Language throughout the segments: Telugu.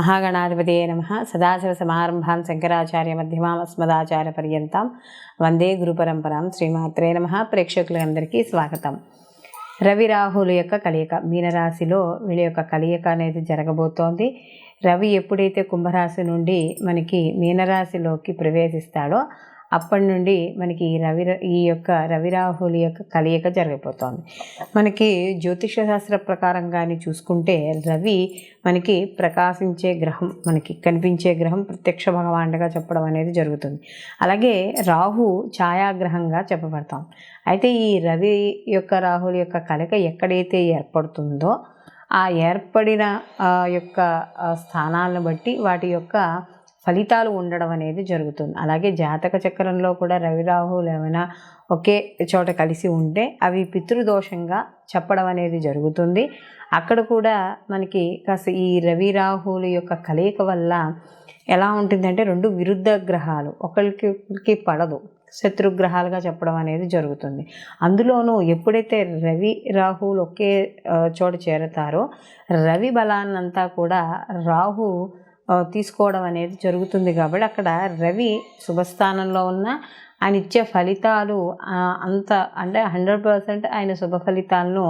మహాగణాధిపతయే నమః. సదాశివసమారంభాం శంకరాచార్యమధ్యమాం అస్మదాచార్యపర్యంతం వందే గురుపరంపరాం. శ్రీమాత్రే నమః. ప్రేక్షకులందరికీ స్వాగతం. రవి రాహుల యొక్క కలయిక, మీనరాశిలో వీళ్ళ యొక్క కలయిక అనేది జరగబోతోంది. రవి ఎప్పుడైతే కుంభరాశి నుండి మనకి మీనరాశిలోకి ప్రవేశిస్తాడో అప్పటి నుండి మనకి ఈ యొక్క రవి రాహుల యొక్క కలయిక జరగబోతోంది. మనకి జ్యోతిష శాస్త్ర ప్రకారం కానీ చూసుకుంటే రవి మనకి ప్రకాశించే గ్రహం, మనకి కనిపించే గ్రహం, ప్రత్యక్ష భగవానుడిగా చెప్పడం అనేది జరుగుతుంది. అలాగే రాహు ఛాయాగ్రహంగా చెప్పబడతాం. అయితే ఈ రవి యొక్క రాహుల యొక్క కలయిక ఎక్కడైతే ఏర్పడుతుందో ఆ ఏర్పడిన యొక్క స్థానాలను బట్టి వాటి యొక్క ఫలితాలు ఉండడం అనేది జరుగుతుంది. అలాగే జాతక చక్రంలో కూడా రవి రాహువులు ఏమైనా ఒకే చోట కలిసి ఉంటే అవి పితృదోషంగా చెప్పడం అనేది జరుగుతుంది. అక్కడ కూడా మనకి కాస్త ఈ రవి రాహువుల యొక్క కలయిక వల్ల ఎలా ఉంటుందంటే రెండు విరుద్ధ గ్రహాలు ఒకరికి పడదు, శత్రుగ్రహాలుగా చెప్పడం అనేది జరుగుతుంది. అందులోనూ ఎప్పుడైతే రవి రాహువులు ఒకే చోట చేరతారో రవి బలాన్నంతా కూడా రాహు తీసుకోవడం అనేది జరుగుతుంది. కాబట్టి అక్కడ రవి శుభస్థానంలో ఉన్న ఆయన ఇచ్చే ఫలితాలు అంత అంటే 100% ఆయన శుభ ఫలితాలను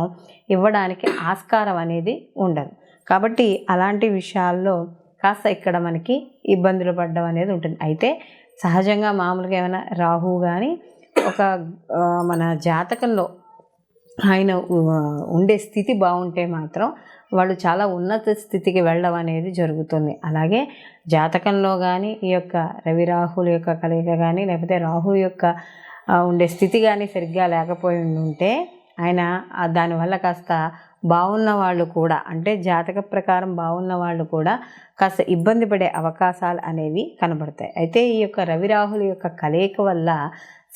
ఇవ్వడానికి ఆస్కారం అనేది ఉండదు. కాబట్టి అలాంటి విషయాల్లో కాస్త ఇక్కడ మనకి ఇబ్బందులు పడడం అనేది ఉంటుంది. అయితే సహజంగా మామూలుగా ఏమైనా రాహు కానీ ఒక మన జాతకంలో ఆయన ఉండే స్థితి బాగుంటే మాత్రం వాళ్ళు చాలా ఉన్నత స్థితికి వెళ్ళడం అనేది జరుగుతుంది. అలాగే జాతకంలో కానీ ఈ యొక్క రవి రాహుల యొక్క కలయిక కానీ లేకపోతే రాహు యొక్క ఉండే స్థితి కానీ సరిగ్గా లేకపోయి ఉంటే ఆయన దానివల్ల కాస్త బాగున్న వాళ్ళు కూడా, అంటే జాతక ప్రకారం బాగున్న వాళ్ళు కూడా కాస్త ఇబ్బంది పడే అవకాశాలు అనేవి కనబడతాయి. అయితే ఈ యొక్క రవి రాహుల యొక్క కలయిక వల్ల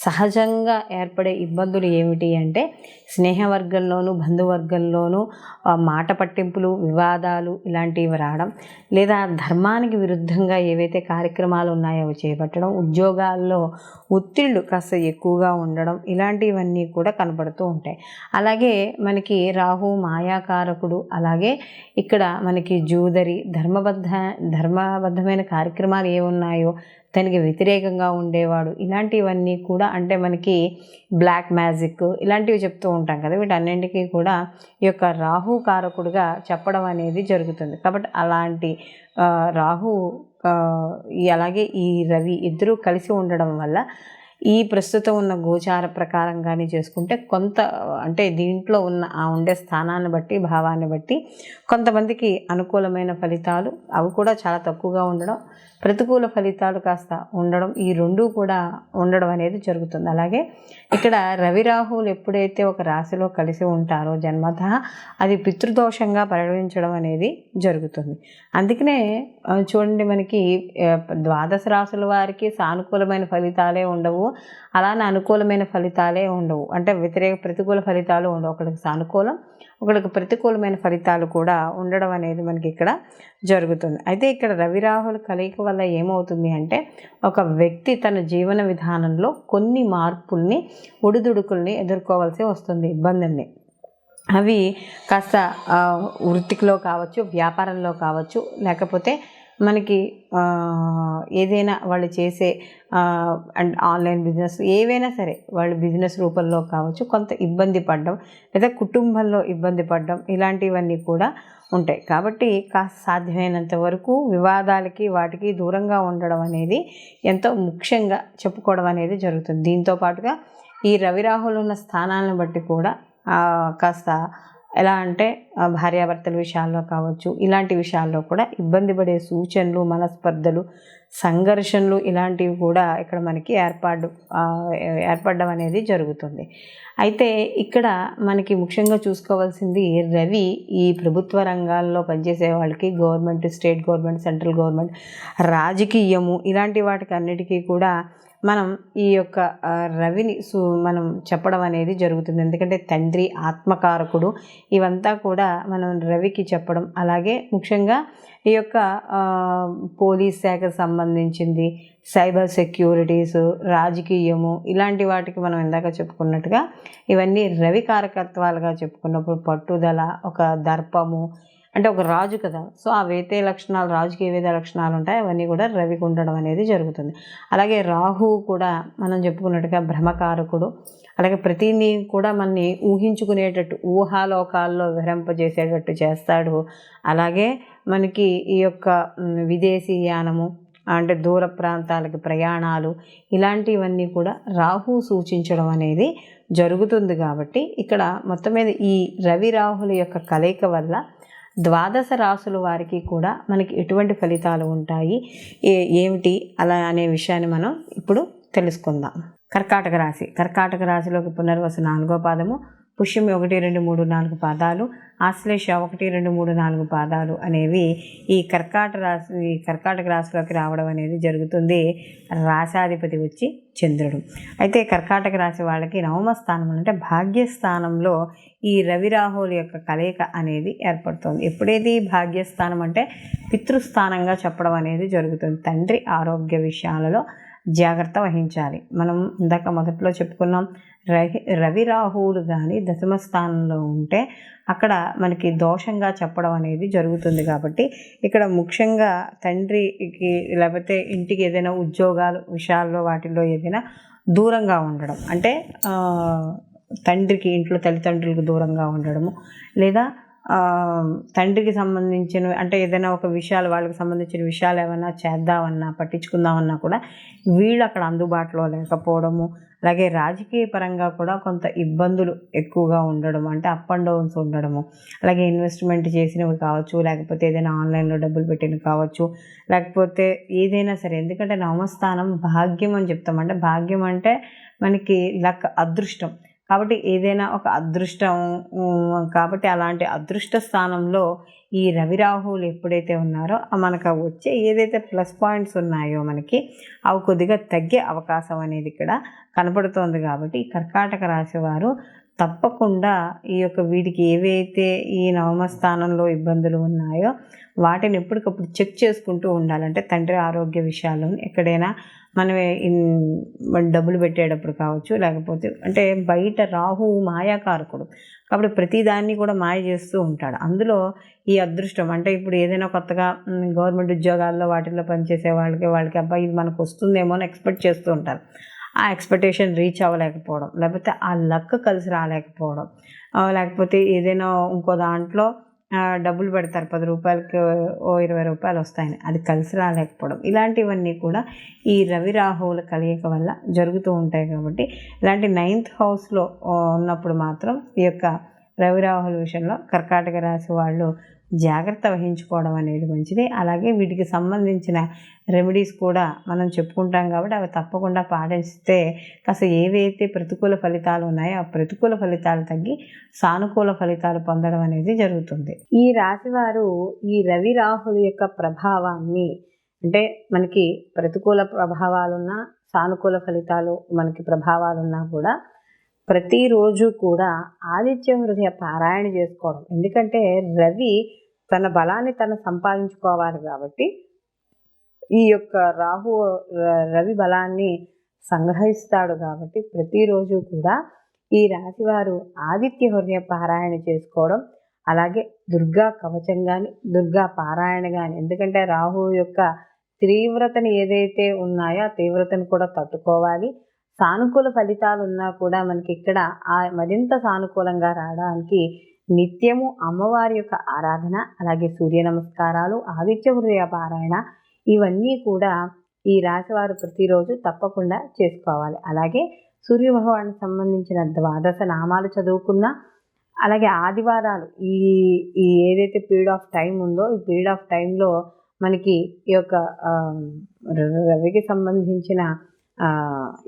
సహజంగా ఏర్పడే ఇబ్బందులు ఏమిటి అంటే స్నేహవర్గంలోనూ బంధువర్గంలోనూ మాట పట్టింపులు, వివాదాలు ఇలాంటివి రావడం, లేదా ధర్మానికి విరుద్ధంగా ఏవైతే కార్యక్రమాలు ఉన్నాయో అవి చేపట్టడం, ఉద్యోగాల్లో ఒత్తిళ్ళు కాస్త ఎక్కువగా ఉండడం, ఇలాంటివన్నీ కూడా కనబడుతూ ఉంటాయి. అలాగే మనకి రాహు మాయాకారకుడు. అలాగే ఇక్కడ మనకి జూదరి, ధర్మబద్ధమైన కార్యక్రమాలు ఏమున్నాయో దానికి వ్యతిరేకంగా ఉండేవాడు, ఇలాంటివన్నీ కూడా అంటే మనకి బ్లాక్ మ్యాజిక్ ఇలాంటివి చెప్తూ ఉంటాం కదా, వీటన్నింటికీ కూడా ఈ యొక్క రాహు కారకుడుగా చెప్పడం అనేది జరుగుతుంది. కాబట్టి అలాంటి రాహు అలాగే ఈ రవి ఇద్దరూ కలిసి ఉండడం వల్ల ఈ ప్రస్తుతం ఉన్న గోచార ప్రకారం కానీ చేసుకుంటే కొంత అంటే దీంట్లో ఉన్న ఉండే స్థానాన్ని బట్టి, భావాన్ని బట్టి కొంతమందికి అనుకూలమైన ఫలితాలు అవి కూడా చాలా తక్కువగా ఉండడం, ప్రతికూల ఫలితాలు కాస్త ఉండడం, ఈ రెండూ కూడా ఉండడం అనేది జరుగుతుంది. అలాగే ఇక్కడ రవి రాహువులు ఎప్పుడైతే ఒక రాశిలో కలిసి ఉంటారో జన్మతః అది పితృదోషంగా పరిగణించడం అనేది జరుగుతుంది. అందుకనే చూడండి మనకి ద్వాదశ రాశుల వారికి సానుకూలమైన ఫలితాలే ఉండవు, అలానే అనుకూలమైన ఫలితాలే ఉండవు. అంటే ప్రతికూల ఫలితాలు ఉండవు. ఒకరికి సానుకూలం, ఒకరికి ప్రతికూలమైన ఫలితాలు కూడా ఉండడం అనేది మనకి ఇక్కడ జరుగుతుంది. అయితే ఇక్కడ రవి రాహుల కలయిక వల్ల ఏమవుతుంది అంటే ఒక వ్యక్తి తన జీవన విధానంలో కొన్ని మార్పుల్ని, ఒడిదుడుకుల్ని ఎదుర్కోవాల్సి వస్తుంది, ఇబ్బందుల్ని. అవి కాస్త వృత్తిలో కావచ్చు, వ్యాపారంలో కావచ్చు, లేకపోతే మనకి ఏదైనా వాళ్ళు చేసే అండ్ ఆన్లైన్ బిజినెస్ ఏవైనా సరే వాళ్ళు బిజినెస్ రూపంలో కావచ్చు కొంత ఇబ్బంది పడడం, లేదా కుటుంబంలో ఇబ్బంది పడడం, ఇలాంటివన్నీ కూడా ఉంటాయి. కాబట్టి కాస్త సాధ్యమైనంత వరకు వివాదాలకి వాటికి దూరంగా ఉండడం అనేది ఎంతో ముఖ్యంగా చెప్పుకోవడం అనేది జరుగుతుంది. దీంతో పాటుగా ఈ రవి రాహులు ఉన్న స్థానాలను బట్టి కూడా కాస్త ఎలా అంటే భార్యాభర్తల విషయాల్లో కావచ్చు, ఇలాంటి విషయాల్లో కూడా ఇబ్బంది పడే సూచనలు, మనస్పర్ధలు, సంఘర్షణలు ఇలాంటివి కూడా ఇక్కడ మనకి ఏర్పడడం అనేది జరుగుతుంది. అయితే ఇక్కడ మనకి ముఖ్యంగా చూసుకోవాల్సింది రవి ఈ ప్రభుత్వ రంగాల్లో పనిచేసే వాళ్ళకి, government, state government, central government, రాజకీయము ఇలాంటి వాటికి అన్నిటికీ కూడా మనం ఈ యొక్క రవిని మనం చెప్పడం అనేది జరుగుతుంది. ఎందుకంటే తండ్రి, ఆత్మకారకుడు, ఇవంతా కూడా మనం రవికి చెప్పడం. అలాగే ముఖ్యంగా ఈ యొక్క పోలీస్ శాఖకు సంబంధించింది, సైబర్ సెక్యూరిటీస్, రాజకీయము ఇలాంటి వాటికి మనం ఇందాక చెప్పుకున్నట్టుగా ఇవన్నీ రవి కారకత్వాలుగా చెప్పుకున్నప్పుడు పట్టుదల, ఒక దర్పము, అంటే ఒక రాజు కదా, సో ఆ వేతే లక్షణాలు, రాజుకి ఏవైతే లక్షణాలు ఉంటాయో అవన్నీ కూడా రవికి ఉండడం అనేది జరుగుతుంది. అలాగే రాహువు కూడా మనం చెప్పుకున్నట్టుగా భ్రమకారకుడు. అలాగే ప్రతిదీ కూడా మనని ఊహించుకునేటట్టు, ఊహాలోకాల్లో విహరింపజేసేటట్టు చేస్తాడు. అలాగే మనకి ఈ యొక్క విదేశీయానము అంటే దూర ప్రాంతాలకు ప్రయాణాలు, ఇలాంటివన్నీ కూడా రాహు సూచించడం అనేది జరుగుతుంది. కాబట్టి ఇక్కడ మొత్తం మీద ఈ రవి రాహుల యొక్క కలయిక వల్ల ద్వాదశ రాశుల వారికి కూడా మనకి ఎటువంటి ఫలితాలు ఉంటాయి, ఏమిటి అలా అనే విషయాన్ని మనం ఇప్పుడు తెలుసుకుందాం. కర్కాటక రాశి. కర్కాటక రాశిలోకి పునర్వసు 4వ పాదము, పుష్యం 1, 2, 3, 4 పాదాలు, ఆశ్లేష 1, 2, 3, 4 పాదాలు అనేవి ఈ కర్కాటక రాశిలోకి రావడం అనేది జరుగుతుంది. రాశాధిపతి వచ్చి చంద్రుడు. అయితే కర్కాటక రాశి వాళ్ళకి నవమ స్థానం అంటే భాగ్యస్థానంలో ఈ రవి రాహుల యొక్క కలయిక అనేది ఏర్పడుతుంది. ఎప్పుడైతే ఈ భాగ్యస్థానం అంటే పితృస్థానంగా చెప్పడం అనేది జరుగుతుంది. తండ్రి ఆరోగ్య విషయాలలో జాగ్రత్త వహించాలి. మనం ఇందాక మొదట్లో చెప్పుకున్నాం, రవి రాహువులు కానీ దశమ స్థానంలో ఉంటే అక్కడ మనకి దోషంగా చెప్పడం అనేది జరుగుతుంది. కాబట్టి ఇక్కడ ముఖ్యంగా తండ్రికి లేకపోతే ఇంటికి ఏదైనా ఉద్యోగాలు విషయాల్లో వాటిల్లో ఏదైనా దూరంగా ఉండడం, అంటే తండ్రికి ఇంట్లో తల్లిదండ్రులకు దూరంగా ఉండడము, లేదా తండ్రికి సంబంధించిన అంటే ఏదైనా ఒక విషయాలు, వాళ్ళకి సంబంధించిన విషయాలు ఏమైనా చేద్దామన్నా పట్టించుకుందామన్నా కూడా వీళ్ళు అక్కడ అందుబాటులో లేకపోవడము. అలాగే రాజకీయ పరంగా కూడా కొంత ఇబ్బందులు ఎక్కువగా ఉండడం, అంటే అప్ అండ్ డౌన్స్ ఉండడము. అలాగే ఇన్వెస్ట్మెంట్ చేసినవి కావచ్చు, లేకపోతే ఏదైనా ఆన్లైన్లో డబ్బులు పెట్టినవి కావచ్చు, లేకపోతే ఏదైనా సరే. ఎందుకంటే నవమస్థానం భాగ్యం అని చెప్తాం. అంటే భాగ్యం అంటే మనకి లక్, అదృష్టం. కాబట్టి ఏదైనా ఒక అదృష్టం, కాబట్టి అలాంటి అదృష్ట స్థానంలో ఈ రవి రాహువులు ఎప్పుడైతే ఉన్నారో మనకు వచ్చే ఏదైతే ప్లస్ పాయింట్స్ ఉన్నాయో మనకి అవి కొద్దిగా తగ్గే అవకాశం అనేది ఇక్కడ కనపడుతోంది. కాబట్టి ఈ కర్కాటక రాశి వారు తప్పకుండా ఈ యొక్క వీటికి ఏవైతే ఈ నవమ స్థానంలో ఇబ్బందులు ఉన్నాయో వాటిని ఎప్పటికప్పుడు చెక్ చేసుకుంటూ ఉండాలంటే తండ్రి ఆరోగ్య విషయాల్లో ఎక్కడైనా మనమే డబ్బులు పెట్టేటప్పుడు కావచ్చు, లేకపోతే అంటే బయట రాహువు మాయాకారకుడు కాబట్టి ప్రతిదాన్ని కూడా మాయ చేస్తూ ఉంటాడు. అందులో ఈ అదృష్టం అంటే ఇప్పుడు ఏదైనా కొత్తగా గవర్నమెంట్ ఉద్యోగాల్లో వాటిల్లో పనిచేసే వాళ్ళకి అబ్బాయి ఇది మనకు వస్తుందేమో అని ఎక్స్పెక్ట్ చేస్తూ ఉంటారు. ఆ ఎక్స్పెక్టేషన్ రీచ్ అవ్వలేకపోవడం, లేకపోతే ఆ లక్ కలిసి రాలేకపోవడం, లేకపోతే ఏదైనా ఇంకో దాంట్లో డబ్బులు పెడతారు 10 రూపాయలకి 20 రూపాయలు వస్తాయని, అది కలిసి రాలేకపోవడం, ఇలాంటివన్నీ కూడా ఈ రవి రాహువుల కలయిక వల్ల జరుగుతూ ఉంటాయి. కాబట్టి ఇలాంటి 9th హౌస్లో ఉన్నప్పుడు మాత్రం ఈ యొక్క రవి రాహుల విషయంలో కర్కాటక రాశి వాళ్ళు జాగ్రత్త వహించుకోవడం అనేది మంచిది. అలాగే వీటికి సంబంధించిన రెమెడీస్ కూడా మనం చెప్పుకుంటాం కాబట్టి అవి తప్పకుండా పాటిస్తే కాస్త ఏవైతే ప్రతికూల ఫలితాలు ఉన్నాయో ఆ ప్రతికూల ఫలితాలు తగ్గి సానుకూల ఫలితాలు పొందడం అనేది జరుగుతుంది. ఈ రాశివారు ఈ రవి రాహుల యొక్క ప్రభావాన్ని, అంటే మనకి ప్రతికూల ప్రభావాలున్నా సానుకూల ఫలితాలు మనకి ప్రభావాలున్నా కూడా ప్రతిరోజు కూడా ఆదిత్య హృదయ పారాయణ చేసుకోవడం. ఎందుకంటే రవి తన బలాన్ని తను సంపాదించుకోవాలి కాబట్టి ఈ యొక్క రవి బలాన్ని సంగ్రహిస్తాడు. కాబట్టి ప్రతిరోజు కూడా ఈ రాశివారు ఆదిత్య హృదయ పారాయణ చేసుకోవడం, అలాగే దుర్గా కవచం కానీ దుర్గా పారాయణ కానీ, ఎందుకంటే రాహువు యొక్క తీవ్రతను ఏదైతే ఉన్నాయో ఆ తీవ్రతను కూడా తట్టుకోవాలి. సానుకూల ఫలితాలు ఉన్నా కూడా మనకి ఇక్కడ మరింత సానుకూలంగా రావడానికి నిత్యము అమ్మవారి యొక్క ఆరాధన, అలాగే సూర్య నమస్కారాలు, ఆదిత్య హృదయ పారాయణ, ఇవన్నీ కూడా ఈ రాశివారు ప్రతిరోజు తప్పకుండా చేసుకోవాలి. అలాగే సూర్య భగవానికి సంబంధించిన 12 నామాలు చదువుకున్నా, అలాగే ఆదివారాలు ఈ ఏదైతే పీరియడ్ ఆఫ్ టైం ఉందో ఈ పీరియడ్ ఆఫ్ టైంలో మనకి ఈ యొక్క రవికి సంబంధించిన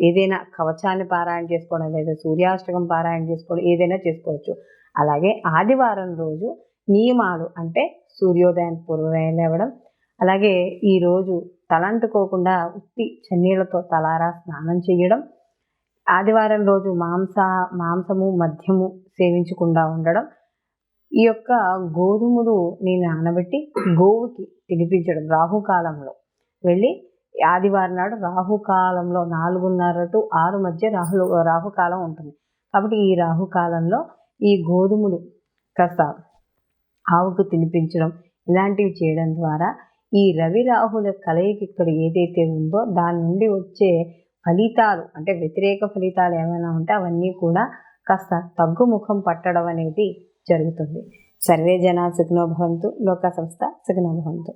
ఏదైనా కవచాన్ని పారాయణ చేసుకోవడం, లేదా సూర్యాష్టకం పారాయణ చేసుకోవడం, ఏదైనా చేసుకోవచ్చు. అలాగే ఆదివారం రోజు నియమాలు అంటే సూర్యోదయానికి పూర్వమే లేవడం, అలాగే ఈరోజు తలంటుకోకుండా ఉత్తి చన్నీళ్లతో తలారా స్నానం చేయడం, ఆదివారం రోజు మాంసము మద్యము సేవించకుండా ఉండడం, ఈ యొక్క గోధుమలు నానబెట్టి గోవుకి తినిపించడం, రాహుకాలంలో వెళ్ళి ఆదివారం నాడు రాహుకాలంలో 4:30 to 6 మధ్య రాహుకాలం ఉంటుంది. కాబట్టి ఈ రాహుకాలంలో ఈ గోధుమలు కాస్త ఆవుకు తినిపించడం ఇలాంటివి చేయడం ద్వారా ఈ రవి రాహుల కలయిక ఇక్కడ ఏదైతే ఉందో దాని నుండి వచ్చే ఫలితాలు అంటే వ్యతిరేక ఫలితాలు ఏమైనా ఉంటే అవన్నీ కూడా కాస్త తగ్గుముఖం పట్టడం అనేది జరుగుతుంది. సర్వే జనా సుఖినో భవంతు, లోకా సమస్తా సుఖినో భవంతు.